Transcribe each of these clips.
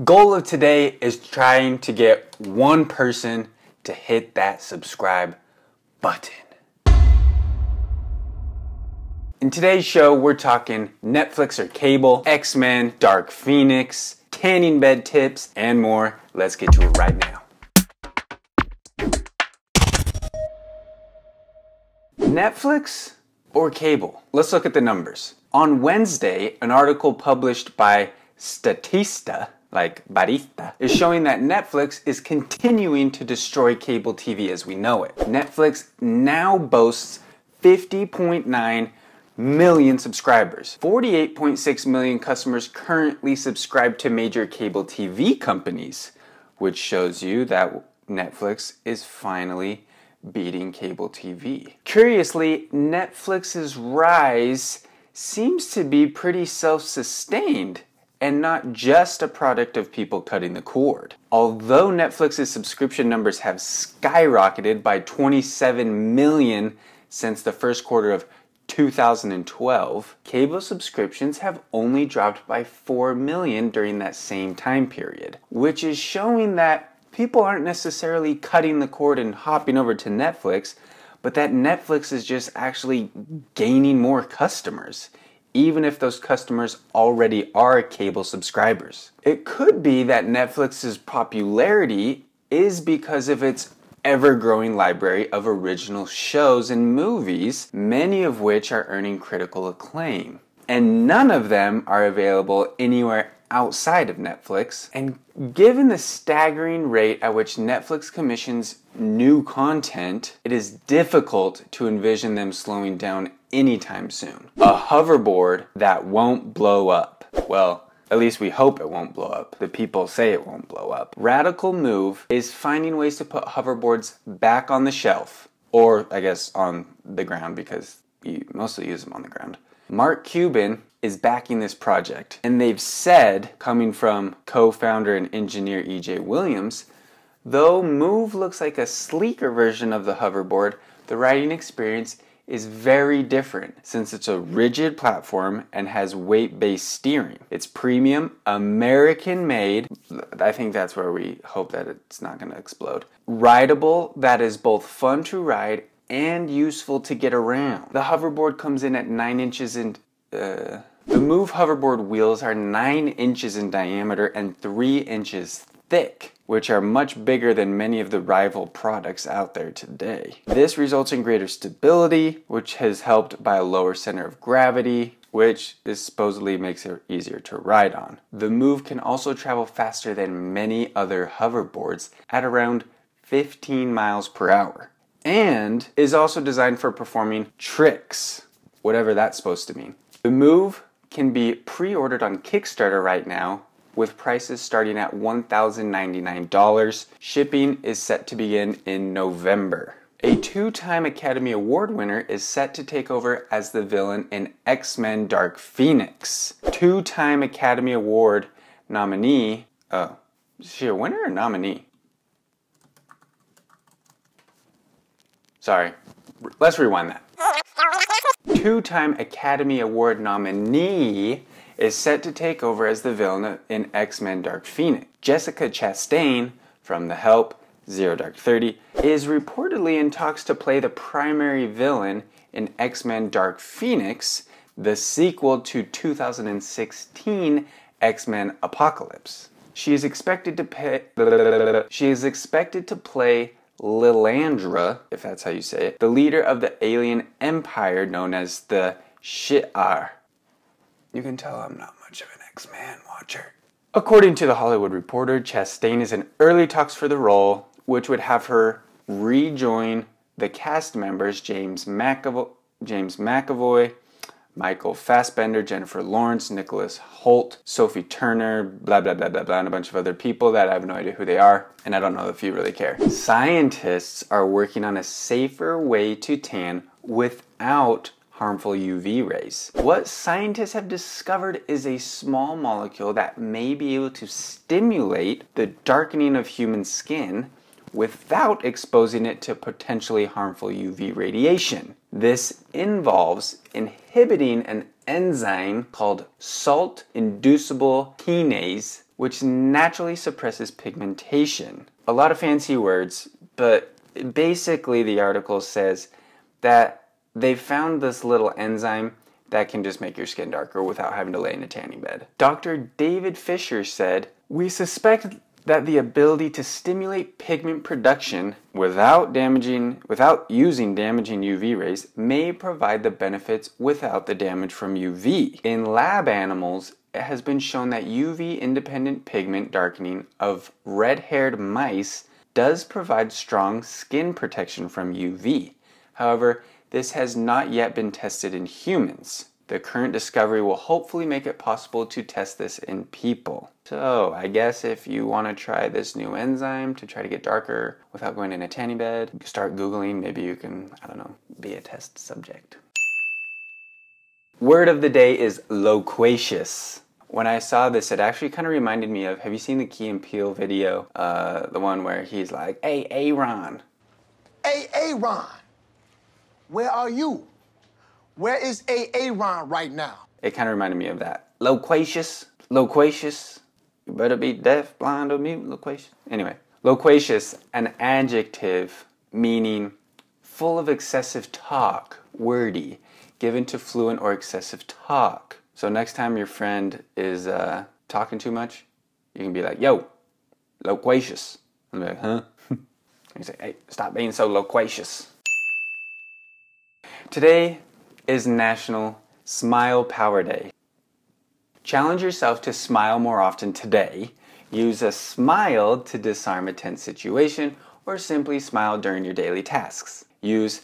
Goal of today is trying to get one person to hit that subscribe button. In today's show, we're talking Netflix or cable, X-Men, Dark Phoenix, tanning bed tips, and more. Let's get to it right now. Netflix or cable? Let's look at the numbers. On Wednesday, an article published by Statista, like barista, is showing that Netflix is continuing to destroy cable TV as we know it. Netflix now boasts 50.9 million subscribers. 48.6 million customers currently subscribe to major cable TV companies, which shows you that Netflix is finally beating cable TV. Curiously, Netflix's rise seems to be pretty self-sustained and not just a product of people cutting the cord. Although Netflix's subscription numbers have skyrocketed by 27 million since the first quarter of 2012, cable subscriptions have only dropped by 4 million during that same time period, which is showing that people aren't necessarily cutting the cord and hopping over to Netflix, but that Netflix is just actually gaining more customers, even if those customers already are cable subscribers. It could be that Netflix's popularity is because of its ever-growing library of original shows and movies, many of which are earning critical acclaim. And none of them are available anywhere outside of Netflix. And given the staggering rate at which Netflix commissions new content, it is difficult to envision them slowing down anytime soon. A hoverboard that won't blow up. Well, at least we hope it won't blow up. The people say it won't blow up. Radical Moov is finding ways to put hoverboards back on the shelf, or I guess on the ground, because you mostly use them on the ground. Mark Cuban is backing this project, and they've said, coming from co-founder and engineer E.J. Williams, though Moov looks like a sleeker version of the hoverboard, the riding experience is very different since it's a rigid platform and has weight-based steering. It's premium, American-made. I think that's where we hope that it's not going to explode. Rideable, that is both fun to ride and useful to get around. The hoverboard comes in at 9 inches in... The Moov hoverboard wheels are 9 inches in diameter and 3 inches thick, which are much bigger than many of the rival products out there today. This results in greater stability, which is helped by a lower center of gravity, which supposedly makes it easier to ride on. The Moov can also travel faster than many other hoverboards at around 15 miles per hour, and is also designed for performing tricks, whatever that's supposed to mean. The Moov can be pre-ordered on Kickstarter right now, with prices starting at $1,099. Shipping is set to begin in November. A 2-time Academy Award winner is set to take over as the villain in X-Men Dark Phoenix. 2-time Academy Award nominee, is she a winner or nominee? Sorry, let's rewind that. 2-time Academy Award nominee is set to take over as the villain in X-Men Dark Phoenix. Jessica Chastain, from The Help, Zero Dark 30, is reportedly in talks to play the primary villain in X-Men Dark Phoenix, the sequel to 2016 X-Men Apocalypse. She is expected to play Lilandra, if that's how you say it, the leader of the alien empire known as the Shi'ar. You can tell I'm not much of an X-Men watcher. According to The Hollywood Reporter, Chastain is in early talks for the role, which would have her rejoin the cast members James McAvoy, Michael Fassbender, Jennifer Lawrence, Nicholas Hoult, Sophie Turner, blah blah blah blah blah, and a bunch of other people that I have no idea who they are, and I don't know if you really care. Scientists are working on a safer way to tan without harmful UV rays. What scientists have discovered is a small molecule that may be able to stimulate the darkening of human skin without exposing it to potentially harmful UV radiation. This involves inhibiting an enzyme called salt-inducible kinase which naturally suppresses pigmentation. A lot of fancy words, but basically the article says that they found this little enzyme that can just make your skin darker without having to lay in a tanning bed. Dr. David Fisher said, "We suspect that the ability to stimulate pigment production without using damaging UV rays may provide the benefits without the damage from UV. In lab animals, it has been shown that UV-independent pigment darkening of red-haired mice does provide strong skin protection from UV. However, this has not yet been tested in humans. The current discovery will hopefully make it possible to test this in people." So, I guess if you want to try this new enzyme to try to get darker without going in a tanning bed, start Googling, maybe you can, I don't know, be a test subject. Word of the day is loquacious. When I saw this, it actually kind of reminded me of, have you seen the Key and Peele video? The one where he's like, "Hey, Aaron. Hey, Aaron, where are you? Where is Aaron right now?" It kind of reminded me of that. Loquacious, loquacious. You better be deaf, blind, or mute, loquacious. Anyway, loquacious, an adjective meaning full of excessive talk, wordy, given to fluent or excessive talk. So next time your friend is talking too much, you can be like, "Yo, loquacious." And be like, "Huh?" And you say, "Hey, stop being so loquacious." Today is National Smile Power Day. Challenge yourself to smile more often today. Use a smile to disarm a tense situation, or simply smile during your daily tasks. Use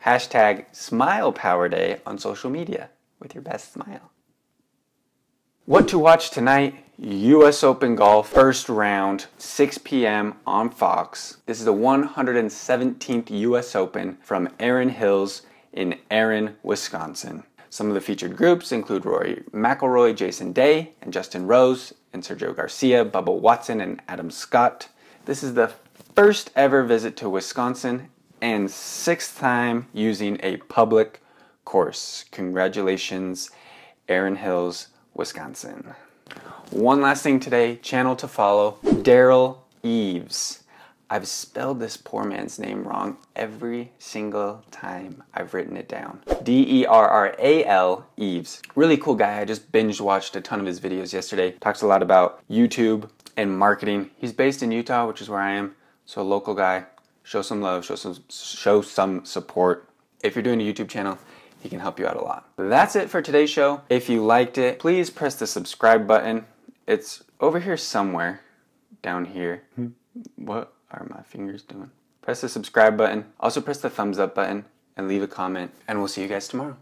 hashtag #SmilePowerDay on social media with your best smile. What to watch tonight? US Open Golf, first round, 6 p.m. on Fox. This is the 117th US Open from Erin Hills in Erin, Wisconsin. Some of the featured groups include Rory McIlroy, Jason Day, and Justin Rose, and Sergio Garcia, Bubba Watson, and Adam Scott. This is the first ever visit to Wisconsin and 6th time using a public course. Congratulations, Erin Hills, Wisconsin. One last thing today, channel to follow, Daryl Eves. I've spelled this poor man's name wrong every single time I've written it down. Derral Eves. Really cool guy. I just binge watched a ton of his videos yesterday. Talks a lot about YouTube and marketing. He's based in Utah, which is where I am. So a local guy. Show some love, show some support. If you're doing a YouTube channel, he can help you out a lot. That's it for today's show. If you liked it, please press the subscribe button. It's over here somewhere. Down here. What are my fingers doing? Press the subscribe button. Also press the thumbs up button and leave a comment. And we'll see you guys tomorrow.